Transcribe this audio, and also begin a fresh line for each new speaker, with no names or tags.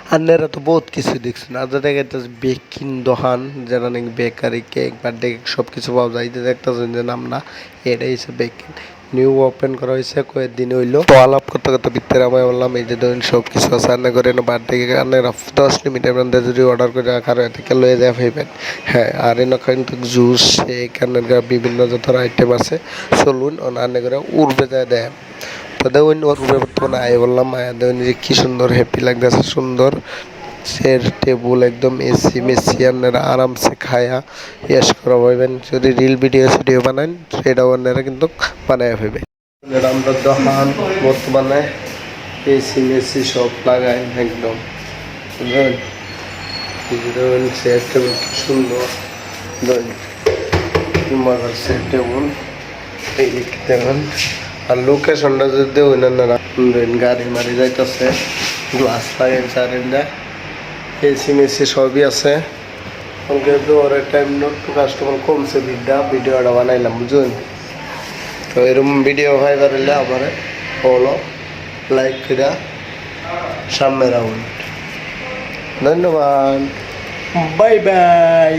আপনারা তো বহুত কিছু দেখছেন আজ দেখা বেকিং দোকান যারা নাকি বেকারি কেক বার্থডে কেক সব কিছু পাওয়া যায় এটা দেখতেছেন যে নাম না এটাই হচ্ছে বেকিং নিউ ওপেন করা হয়েছে কয়েকদিন হইলো তো আলাপ করতে করতে ভিতরে আমি বললাম এই যে ধরুন সব কিছু আছে রান্না করে বার্থডে কেক আপনারা 10 মিনিটের মধ্যে যদি অর্ডার করে কারো থেকে লয়ে যায় পাইবেন হ্যাঁ আর এনে কিন্তু জুস শেক বিভিন্ন যত আইটেম আছে চলুন রান্না করে উড়বে যায় দেয় তো দেখুন ওর উপরে বর্তমানে আয় বললাম আয়া দেখুন যে কি সুন্দর হ্যাপি লাগতেছে সুন্দর চেয়ার টেবুল একদম এসি মেসি আপনারা আরামসে খায়া ইয়াস করা পাইবেন যদি রিল ভিডিও বানান সেটাও আপনারা কিন্তু বানায় পাইবেন আমরা দোকান বর্তমানে এসি মেসি সব লাগাই একদম বুঝলেন চেয়ার টেবুল কি সুন্দর মজার চেয়ার টেবুল এই দেখুন আর লোকেশনটা যদি ওইনারা গাড়ি মারি যাইতেছে গ্লাস লাগাইছে আর এসি মেসি সবই আছে কিন্তু ওর টাইম একটু কাস্টমার কমছে ভিডিওটা বানাইলাম বুঝলেন তো এরকম ভিডিও হয় পারলে আমার ফলো লাইক করে সামনে রাখুন ধন্যবাদ বাই বাই